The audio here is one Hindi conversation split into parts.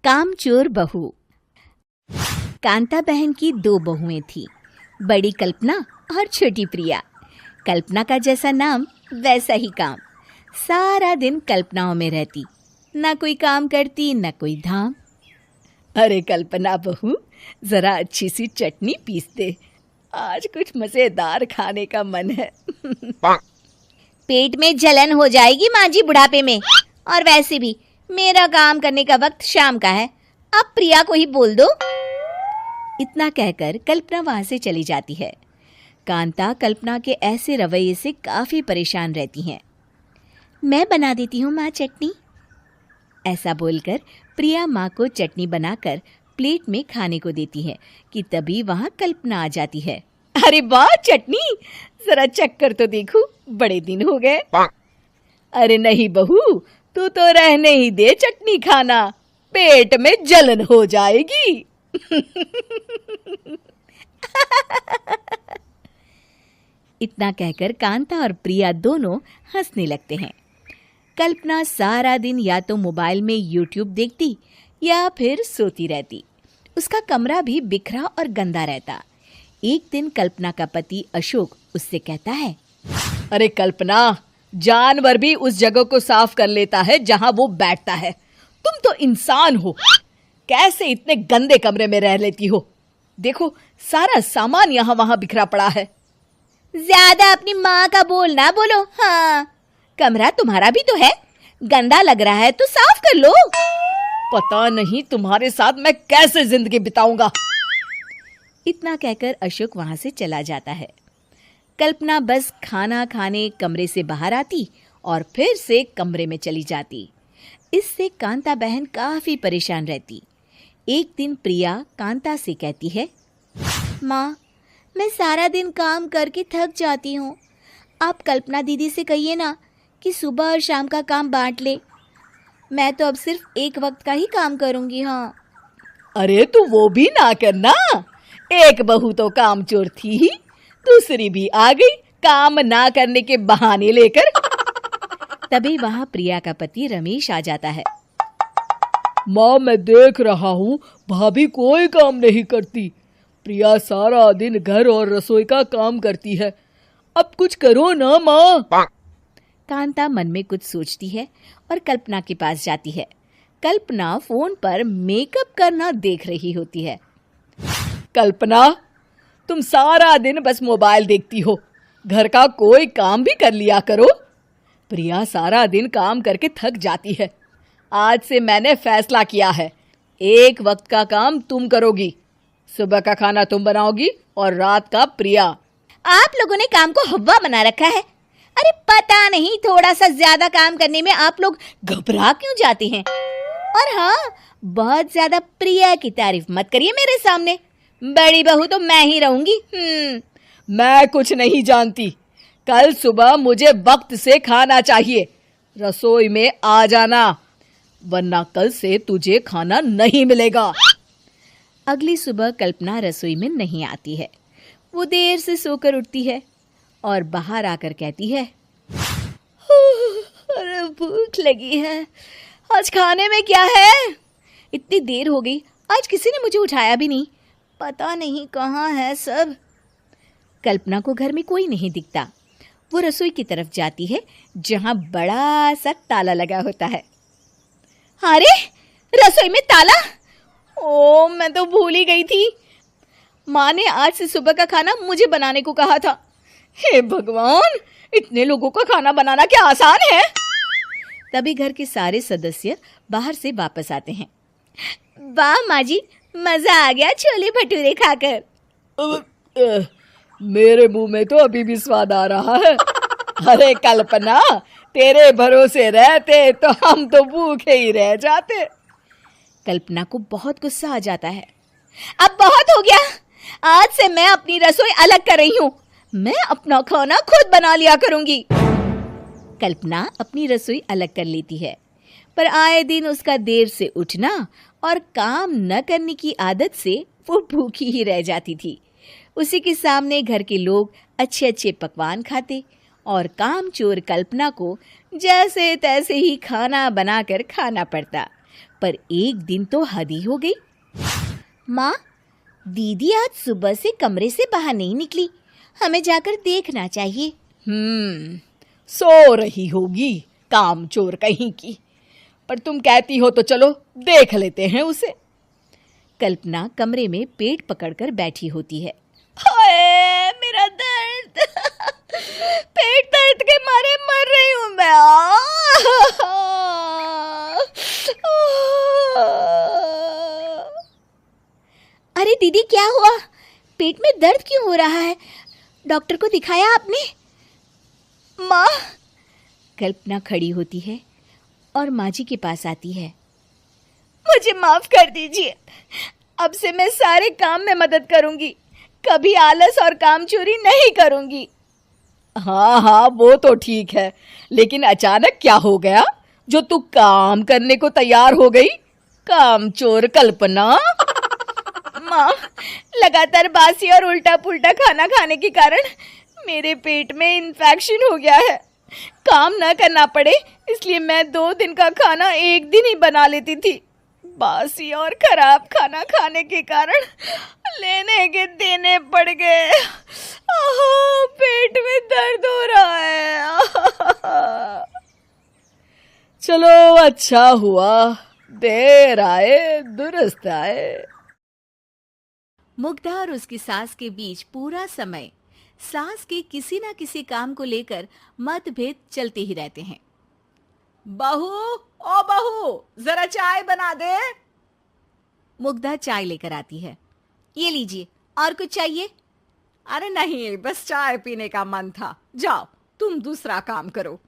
कामचोर बहू। कांता बहन की 2 बहुएं थीं, बड़ी कल्पना और छोटी प्रिया। कल्पना का जैसा नाम वैसा ही काम। सारा दिन कल्पनाओं में रहती, ना कोई काम करती ना कोई धाम। अरे कल्पना बहू, जरा अच्छी सी चटनी पीस दे, आज कुछ मजेदार खाने का मन है। पेट में जलन हो जाएगी माँ जी बुढ़ापे में, और वैसे भी मेरा काम करने का वक्त शाम का है, अब प्रिया को ही बोल दो। इतना कहकर कल्पना वहां से चली जाती है। कांता कल्पना के ऐसे रवैये से काफी परेशान रहती हैं। मैं बना देती हूँ माँ चटनी, ऐसा बोलकर प्रिया माँ को चटनी बनाकर प्लेट में खाने को देती है कि तभी वहां कल्पना आ जाती है। अरे वाह चटनी, जरा चख कर तो देखूं, बड़े दिन हो गए। अरे नहीं बहू, तू तो रहने ही दे चटनी खाना, पेट में जलन हो जाएगी। इतना कहकर कांता और प्रिया दोनों हंसने लगते हैं। कल्पना सारा दिन या तो मोबाइल में यूट्यूब देखती या फिर सोती रहती। उसका कमरा भी बिखरा और गंदा रहता। एक दिन कल्पना का पति अशोक उससे कहता है, अरे कल्पना, जानवर भी उस जगह को साफ कर लेता है जहां वो बैठता है, तुम तो इंसान हो, कैसे इतने गंदे कमरे में रह लेती हो? देखो सारा सामान यहाँ वहां बिखरा पड़ा है। ज्यादा अपनी माँ का बोल ना बोलो। हाँ, कमरा तुम्हारा भी तो है, गंदा लग रहा है तो साफ कर लो। पता नहीं तुम्हारे साथ मैं कैसे जिंदगी बिताऊंगा। इतना कहकर अशोक वहां से चला जाता है। कल्पना बस खाना खाने कमरे से बाहर आती और फिर से कमरे में चली जाती। इससे कांता बहन काफी परेशान रहती। एक दिन प्रिया कांता से कहती है, माँ, मैं सारा दिन काम करके थक जाती हूँ, आप कल्पना दीदी से कहिए ना कि सुबह और शाम का काम बांट ले। मैं तो अब सिर्फ एक वक्त का ही काम करूँगी। हाँ। अरे तू वो भी ना करना, एक बहू तो कामचोर थी ही, दूसरी भी आ गई काम ना करने के बहाने लेकर। तभी वहां प्रिया का पति रमेश आ जाता है। माँ, मैं देख रहा हूँ भाभी कोई काम नहीं करती, प्रिया सारा दिन घर और रसोई का काम करती है, अब कुछ करो ना माँ। कांता मन में कुछ सोचती है और कल्पना के पास जाती है। कल्पना फोन पर मेकअप करना देख रही होती है। कल्पना, तुम सारा दिन बस मोबाइल देखती हो, घर का कोई काम भी कर लिया करो। प्रिया सारा दिन काम करके थक जाती है। आज से मैंने फैसला किया है, एक वक्त का काम तुम करोगी, सुबह का खाना तुम बनाओगी और रात का प्रिया। आप लोगों ने काम को हवा बना रखा है। अरे पता नहीं थोड़ा सा ज्यादा काम करने में आप लोग घबरा क्यों जाते हैं। और हाँ, बहुत ज्यादा प्रिया की तारीफ मत करिए मेरे सामने, बड़ी बहू तो मैं ही रहूंगी। मैं कुछ नहीं जानती, कल सुबह मुझे वक्त से खाना चाहिए, रसोई में आ जाना, वरना कल से तुझे खाना नहीं मिलेगा। अगली सुबह कल्पना रसोई में नहीं आती है। वो देर से सोकर उठती है और बाहर आकर कहती है, अरे भूख लगी है, आज खाने में क्या है? इतनी देर हो गई, आज किसी ने मुझे उठाया भी नहीं, पता नहीं कहाँ है सब। कल्पना को घर में कोई नहीं दिखता। वो रसोई की तरफ जाती है जहां बड़ा सा ताला लगा होता है। अरे रसोई में ताला! ओ, मैं तो भूल ही गई थी। माँ ने आज से सुबह का खाना मुझे बनाने को कहा था। हे भगवान, इतने लोगों का खाना बनाना क्या आसान है? तभी घर के सारे सदस्य बाहर से वापस आते हैं। वाह माँ जी, मजा आ गया छोले भटूरे खाकर। मेरे मुंह में तो अभी भी स्वाद आ रहा है। अरे कल्पना, तेरे भरोसे रहते तो हम तो भूखे ही रह जाते। कल्पना को बहुत गुस्सा आ जाता है। अब बहुत हो गया, आज से मैं अपनी रसोई अलग कर रही हूँ, मैं अपना खाना खुद बना लिया करूंगी। कल्पना अपनी रसोई अलग कर लेती है, पर आए दिन उसका देर से उठना और काम न करने की आदत से वो भूखी ही रह जाती थी। उसी के सामने घर के लोग अच्छे अच्छे पकवान खाते और कामचोर कल्पना को जैसे तैसे ही खाना बनाकर खाना पड़ता। पर एक दिन तो हद ही हो गई। माँ, दीदी आज सुबह से कमरे से बाहर नहीं निकली, हमें जाकर देखना चाहिए। सो रही होगी कामचोर कहीं की, पर तुम कहती हो तो चलो देख लेते हैं उसे। कल्पना कमरे में पेट पकड़कर बैठी होती है। हाय मेरा दर्द, पेट दर्द के मारे मर रही हूँ मैं। अरे दीदी, क्या हुआ? पेट में दर्द क्यों हो रहा है? डॉक्टर को दिखाया आपने? माँ, कल्पना खड़ी होती है और माँ जी के पास आती है। मुझे माफ कर दीजिए, अब से मैं सारे काम में मदद करूंगी, कभी आलस और काम चोरी नहीं करूंगी। हाँ, वो तो ठीक है, लेकिन अचानक क्या हो गया जो तू काम करने को तैयार हो गई? कामचोर कल्पना। माँ, लगातार बासी और उल्टा पुल्टा खाना खाने के कारण मेरे पेट में इन्फेक्शन हो गया है। काम न करना पड़े इसलिए मैं 2 दिन का खाना एक दिन ही बना लेती थी। बासी और खराब खाना खाने के कारण लेने के देने पड़ गए। पेट में दर्द हो रहा है। चलो अच्छा हुआ, देर आए दुरुस्त आए। मुग्धा और उसकी सास के बीच पूरा समय सास के किसी न किसी काम को लेकर मतभेद चलते ही रहते हैं। बहू, ओ बहू, जरा चाय बना दे। मुग्धा चाय लेकर आती है। ये लीजिए, और कुछ चाहिए? अरे नहीं, बस चाय पीने का मन था। जाओ तुम दूसरा काम करो।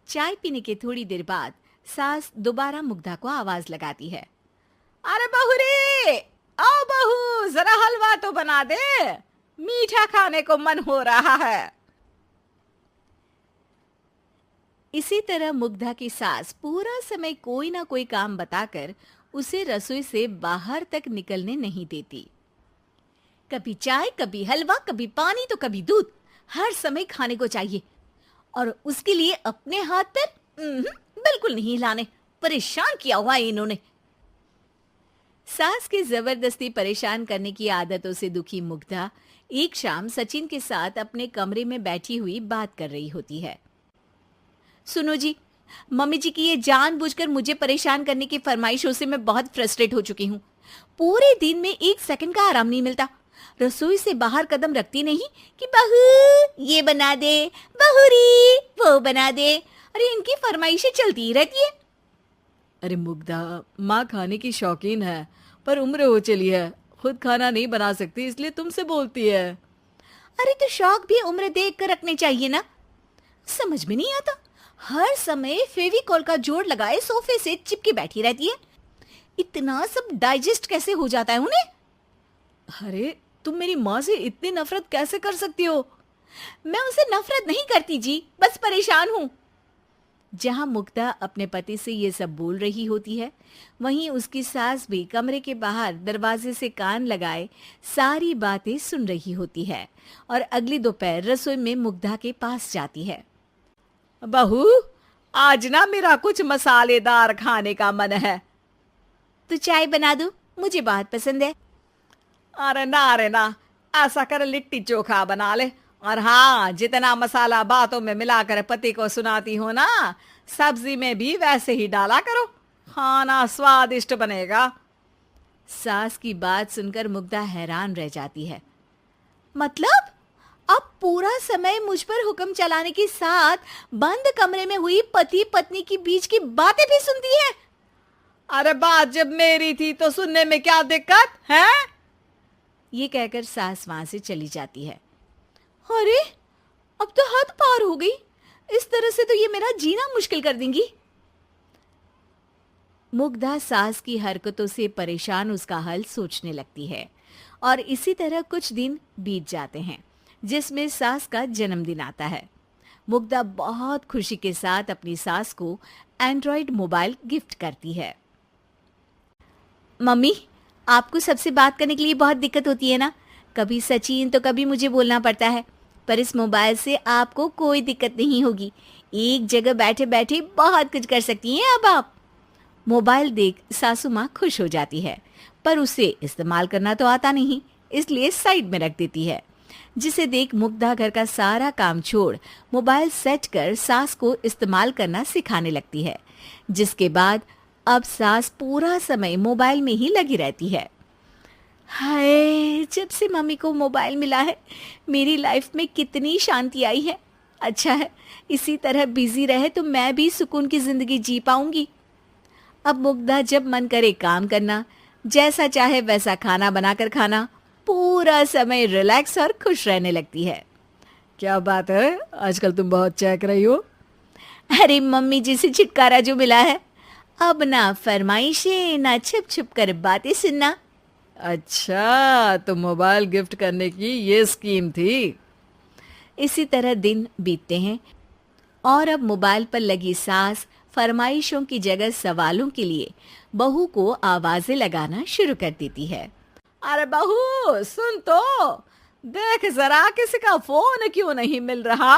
चाय पीने के थोड़ी देर बाद सास दोबारा मुग्धा को आवाज लगाती है। अरे बहू रे, आओ बहू, जरा हलवा तो बना दे, मीठा खाने को मन हो रहा है। इसी तरह मुग्धा की सास पूरा समय कोई ना कोई काम बताकर उसे रसोई से बाहर तक निकलने नहीं देती। कभी चाय, कभी हलवा, कभी पानी तो कभी दूध, हर समय खाने को चाहिए, और उसके लिए अपने हाथ पैर बिल्कुल नहीं हिलाने। परेशान किया हुआ है इन्होंने। सास के जबरदस्ती परेशान करने की आदतों से दुखी मुग्धा एक शाम सचिन के साथ अपने कमरे में बैठी हुई बात कर रही होती है। सुनो जी, मम्मी जी की ये जानबूझकर मुझे परेशान करने की फरमाइशों से मैं बहुत फ्रस्ट्रेट हो चुकी हूँ। पूरे दिन में 1 सेकंड का आराम नहीं मिलता। रसोई से बाहर कदम रखती नहीं कि बहू ये बना दे, बहुरी वो बना दे। अरे इनकी फरमाइशें चलती ही रहती है। अरे मुग्धा, माँ खाने की शौकीन है, पर उम्र हो चली है, खुद खाना नहीं बना सकती, इसलिए तुमसे बोलती है। अरे तो शौक भी उम्र देख कर रखने चाहिए ना। समझ में नहीं आता, हर समय फेविकॉल का जोड़ लगाए सोफे से चिपके बैठी रहती है। इतना सब डाइजेस्ट कैसे हो जाता है उन्हें? अरे तुम मेरी माँ से इतनी नफरत कैसे कर सकती हो? मैं उनसे नफरत नहीं करती जी, बस परेशान हूँ। जहां मुग्धा अपने पति से ये सब बोल रही होती है, वहीं उसकी सास भी कमरे के बाहर दरवाजे से कान लगाए सारी बातें सुन रही होती है और अगली दोपहर रसोई में मुग्धा के पास जाती है। बहू, आज ना मेरा कुछ मसालेदार खाने का मन है। तो चाय बना दूं? मुझे बहुत पसंद है। अरे ना, ऐसा कर लिट्टी चोखा बना ले। और हाँ, जितना मसाला बातों में मिलाकर पति को सुनाती हो ना, सब्जी में भी वैसे ही डाला करो, खाना स्वादिष्ट बनेगा। सास की बात सुनकर मुग्धा हैरान रह जाती है। मतलब आप पूरा समय मुझ पर हुक्म चलाने के साथ बंद कमरे में हुई पति पत्नी की बीच की बातें भी सुनती है? अरे बात जब मेरी थी तो सुनने में क्या दिक्कत है? ये कहकर सास वहां से चली जाती है। अरे अब तो हद पार हो गई, इस तरह से तो ये मेरा जीना मुश्किल कर देंगी। मुग्धा सास की हरकतों से परेशान उसका हल सोचने लगती है और इसी तरह कुछ दिन बीत जाते हैं, जिसमें सास का जन्मदिन आता है। मुग्धा बहुत खुशी के साथ अपनी सास को एंड्रॉयड मोबाइल गिफ्ट करती है। मम्मी, आपको सबसे बात करने के लिए बहुत दिक्कत होती है ना, कभी सचिन तो कभी मुझे बोलना पड़ता है, पर इस मोबाइल से आपको कोई दिक्कत नहीं होगी। एक जगह बैठे बैठे बहुत कुछ कर सकती हैं अब आप। मोबाइल देख सासू माँ खुश हो जाती है, पर उसे इस्तेमाल करना तो आता नहीं, इसलिए साइड में रख देती है। जिसे देख मुग्धा घर का सारा काम छोड़ मोबाइल सेट कर सास को इस्तेमाल करना सिखाने लगती है, जिसके बाद अब सास पूरा समय मोबाइल में ही लगी रहती है। हाय, जब से मम्मी को मोबाइल मिला है मेरी लाइफ में कितनी शांति आई है। अच्छा है, इसी तरह बिजी रहे तो मैं भी सुकून की जिंदगी जी पाऊंगी। अब मुग्धा जब मन करे काम करना, जैसा चाहे वैसा खाना बनाकर खाना, पूरा समय रिलैक्स और खुश रहने लगती है। क्या बात है, आजकल तुम बहुत चहक रही हो। अरे मम्मी जी से छुटकारा जो मिला है, अब ना फरमाइशें ना छुप छुप कर बातें सुनना। अच्छा, तो मोबाइल गिफ्ट करने की ये स्कीम थी। इसी तरह दिन बीतते हैं और अब मोबाइल पर लगी सास फरमाइशों की जगह सवालों के लिए बहू को आवाजें लगाना शुरू कर देती है। अरे बहू सुन तो, देख जरा किसी का फोन क्यों नहीं मिल रहा।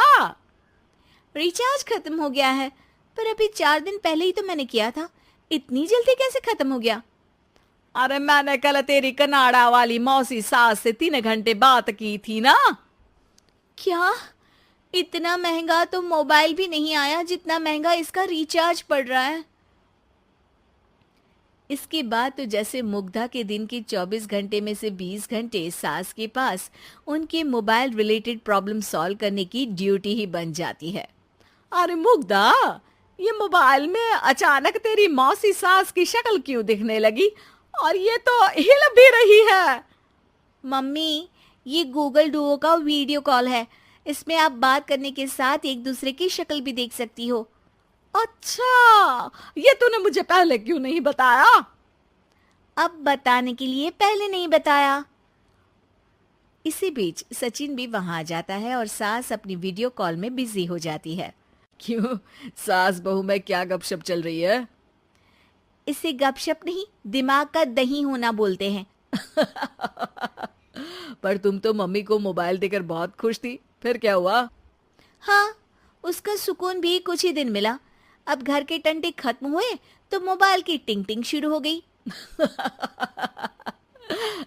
रिचार्ज खत्म हो गया है, पर अभी 4 दिन पहले ही तो मैंने किया था, इतनी जल्दी कैसे खत्म हो गया? अरे मैंने कल तेरी कनाडा वाली मौसी सास से 3 घंटे बात की थी ना। क्या? इतना महंगा तो मोबाइल भी नहीं आया जितना महंगा इसका रिचार्ज पड़ रहा है। इसके बाद तो जैसे मुग्धा के दिन की 24 घंटे में से 20 घंटे सास के पास उनके मोबाइल रिलेटेड प्रॉब्लम सॉल्व करने की ड्यूटी ही बन जाती है। अरे मुग्धा, ये मोबाइल में अचानक तेरी मौसी सास की शक्ल क्यों दिखने लगी, और ये तो हिल भी रही है। मम्मी, ये गूगल डुओ का वीडियो कॉल है, इसमें आप बात करने के साथ एक दूसरे की शक्ल भी देख सकती हो। अच्छा, ये तूने मुझे पहले क्यों नहीं बताया? अब बताने के लिए पहले नहीं बताया। इसी बीच सचिन भी वहां आ जाता है और सास अपनी वीडियो कॉल में बिजी हो जाती है। क्यों, सास बहू में क्या गपशप चल रही है? इसे गपशप नहीं, दिमाग का दही होना बोलते हैं। पर तुम तो मम्मी को मोबाइल देकर बहुत खुश थी, फिर क्या हुआ? हाँ, उसका सुकून भी कुछ ही दिन मिला। अब घर के टंटे खत्म हुए तो मोबाइल की टिंग टिंग शुरू हो गई।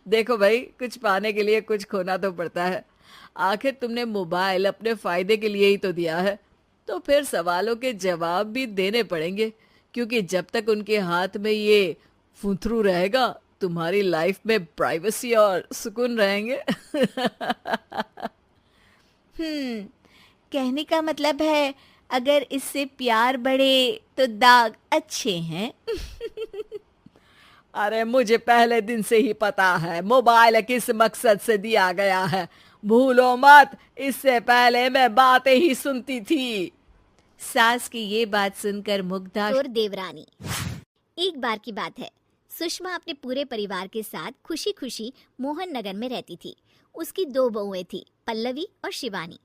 देखो भाई, कुछ पाने के लिए कुछ खोना तो पड़ता है। आखिर तुमने मोबाइल अपने फायदे के लिए ही तो दिया है, तो फिर सवालों के जवाब भी देने पड़ेंगे, क्योंकि जब तक उनके हाथ में ये फुंथरू रहेगा तुम्हारी लाइफ में प्राइवेसी और सुकून रहेंगे। कहने का मतलब है अगर इससे प्यार बढ़े तो दाग अच्छे हैं। अरे मुझे पहले दिन से ही पता है मोबाइल किस मकसद से दिया गया है, भूलो मत। इससे पहले मैं बातें ही सुनती थी। सास की ये बात सुनकर मुग्धा और देवरानी। एक बार की बात है, सुषमा अपने पूरे परिवार के साथ खुशी खुशी मोहन नगर में रहती थी। उसकी 2 बहुएं थी, पल्लवी और शिवानी।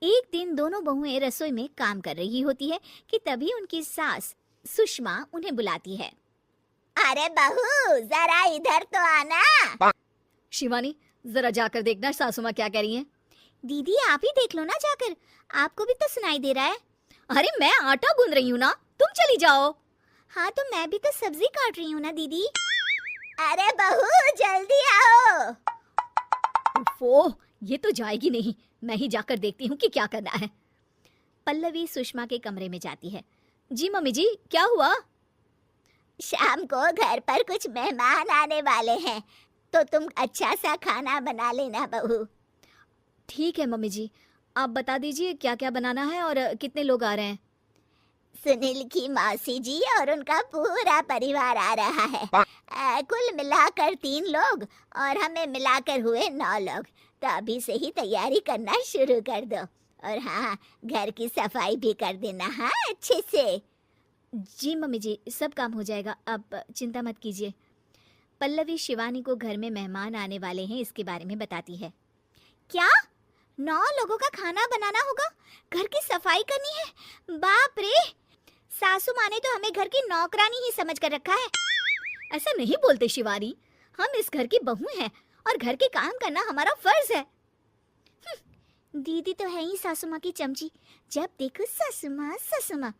एक दिन दोनों बहुएं रसोई में काम कर रही होती है कि तभी उनकी सास सुषमा उन्हें बुलाती है। अरे बहू, जरा इधर तो आना। शिवानी, जरा जाकर देखना सासू माँ क्या कह रही हैं। दीदी आप ही देख लो ना जाकर, आपको भी तो सुनाई दे रहा है। अरे मैं आटा गूंद रही हूँ ना, तुम चली जाओ। हाँ तो मैं भी तो सब्जी काट रही हूँ ना दीदी। अरे बहू जल्दी आओ। ओह, ये तो जाएगी नहीं, मैं ही जाकर देखती हूँ कि क्या करना है। पल्लवी सुषमा के कमरे में जाती है। जी मम्मी जी, क्या हुआ? शाम को घर पर कुछ मेहमान आने वाले हैं, तो तुम अच्छा सा खाना बना लेना बहू। ठीक है मम्मी जी, आप बता दीजिए क्या क्या बनाना है और कितने लोग आ रहे हैं। सुनील की मौसी जी और उनका पूरा परिवार आ रहा है। कुल मिलाकर 3 लोग और हमें मिलाकर हुए 9 लोग। तो अभी से ही तैयारी करना शुरू कर दो। और हाँ, घर की सफाई भी कर देना, हाँ अच्छे से। जी मम्मी जी, सब काम हो जाएगा, आप चिंता मत कीजिए। पल्लवी शिवानी को घर में मेहमान आने वाले हैं इसके बारे में बताती है। क्या 9 लोगों का खाना बनाना होगा, घर की सफाई करनी है? बाप रे, सासू माँ ने तो हमें घर की नौकरानी ही समझ कर रखा है। ऐसा नहीं बोलते शिवानी, हम इस घर की बहू हैं और घर के काम करना हमारा फर्ज है। दीदी तो है ही सासू माँ की चमची, जब देखो सासू माँ सासू माँ।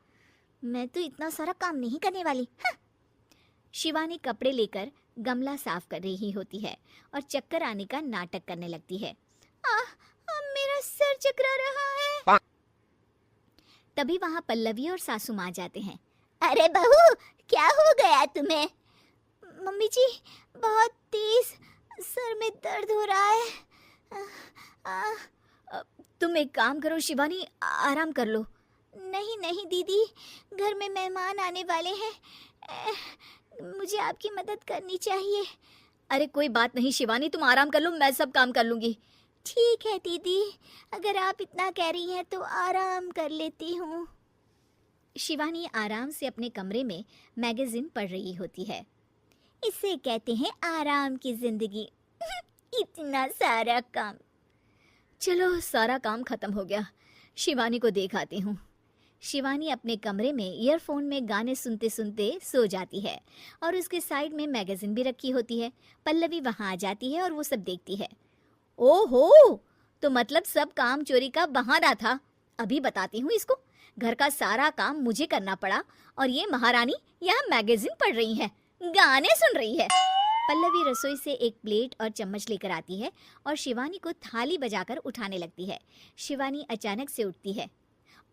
मैं तो इतना सारा काम नहीं करने वाली। शिवानी कपड़े लेकर गमला साफ कर रही होती है और चक्कर आने का नाटक करने लगती है। मेरा सर चकरा रहा है। तभी वहां पल्लवी और सासू माँ जाते हैं। अरे बहू, क्या हो गया तुम्हें? मम्मी जी, बहुत तेज सर में दर्द हो रहा है। तुम एक काम करो शिवानी, आराम कर लो। नहीं नहीं दीदी, घर में मेहमान आने वाले हैं, मुझे आपकी मदद करनी चाहिए। अरे कोई बात नहीं शिवानी, तुम आराम कर लो, मैं सब काम कर लूंगी। ठीक है दीदी, अगर आप इतना कह रही हैं तो आराम कर लेती हूँ। शिवानी आराम से अपने कमरे में मैगजीन पढ़ रही होती है। इसे कहते हैं आराम की जिंदगी। इतना सारा काम। चलो सारा काम खत्म हो गया, शिवानी को देख आती हूँ। शिवानी अपने कमरे में ईयरफोन में गाने सुनते सुनते सो जाती है और उसके साइड में मैगजीन भी रखी होती है। पल्लवी वहाँ आ जाती है और वो सब देखती है। ओहो, तो मतलब सब काम चोरी का बहाना था। अभी बताती हूँ इसको। घर का सारा काम मुझे करना पड़ा और ये महारानी यहाँ मैगजीन पढ़ रही है, गाने सुन रही है। पल्लवी रसोई से एक प्लेट और चम्मच लेकर आती है और शिवानी को थाली बजाकर उठाने लगती है। शिवानी अचानक से उठती है।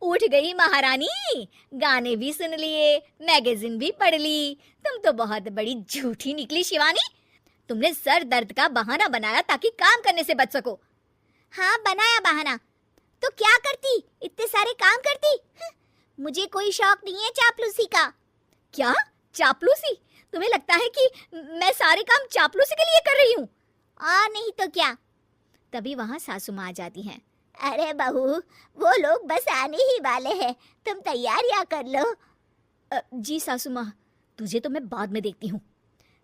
उठ गई महारानी, गाने भी सुन लिए, मैगजीन भी पढ़ ली। तुम तो बहुत बड़ी झूठी निकली शिवानी। तुमने सर दर्द का बहाना बनाया ताकि काम करने से बच सको। हाँ, बनाया बहाना। तो क्या करती, इतने सारे काम करती। मुझे कोई शौक नहीं है चापलूसी का। क्या चापलूसी? तुम्हें लगता है कि मैं सारे काम चापलूसी के लिए कर रही हूँ? नहीं तो क्या। तभी वहाँ सासू माँ आ जाती हैं। अरे बहू, वो लोग बस आने ही वाले हैं, तुम तैयारियां कर लो। जी सासू माँ, तुझे तो मैं बाद में देखती हूँ।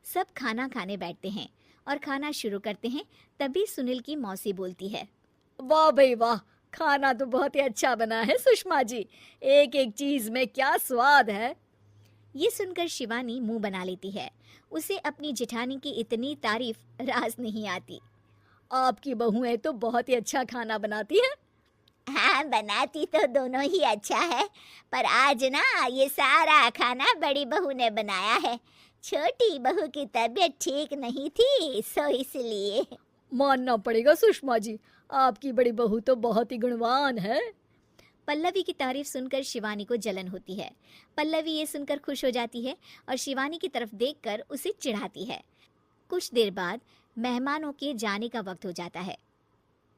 सब खाना खाने बैठते हैं और खाना शुरू करते हैं। तभी सुनील की मौसी बोलती है। वाह भाई वाह, खाना तो बहुत ही अच्छा बना है सुषमा जी, एक एक चीज में क्या स्वाद है। ये सुनकर शिवानी मुंह बना लेती है। उसे अपनी जेठानी की इतनी तारीफ रास नहीं आती। आपकी बहुएं तो बहुत ही अच्छा खाना बनाती हैं। हाँ, बनाती तो दोनों ही अच्छा है, पर आज ना ये सारा खाना बड़ी बहू ने बनाया है। छोटी बहू की तबीयत ठीक नहीं थी, सो इसलिए। मानना पड़ेगा सुषमा जी, आपकी बड़ी बहू तो बहुत ही गुणवान है। पल्लवी की तारीफ सुनकर शिवानी को जलन होती है। पल्लवी ये सुनकर खुश हो जाती है और शिवानी की तरफ देखकर उसे चिढ़ाती है। कुछ देर बाद मेहमानों के जाने का वक्त हो जाता है।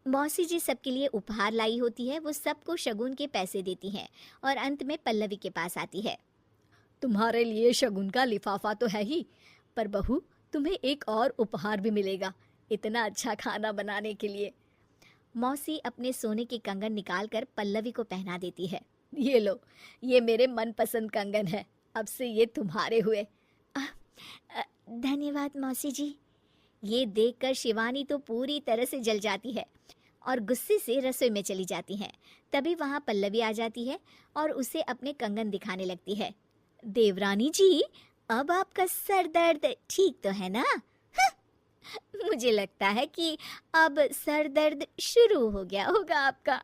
मौसी जी सबके लिए उपहार लाई होती है। वो सबको शगुन के पैसे देती हैं और अंत में पल्लवी के पास आती है। तुम्हारे लिए शगुन का लिफाफा तो है ही, पर बहू तुम्हें एक और उपहार भी मिलेगा इतना अच्छा खाना बनाने के लिए। मौसी अपने सोने के कंगन निकालकर पल्लवी को पहना देती है। ये लो, ये मेरे मनपसंद कंगन है, अब से ये तुम्हारे हुए। धन्यवाद मौसी जी। ये देखकर शिवानी तो पूरी तरह से जल जाती है और गुस्से से रसोई में चली जाती है। तभी वहाँ पल्लवी आ जाती है और उसे अपने कंगन दिखाने लगती है। देवरानी जी, अब आपका सर दर्द ठीक तो है ना? मुझे लगता है कि अब सर दर्द शुरू हो गया होगा आपका।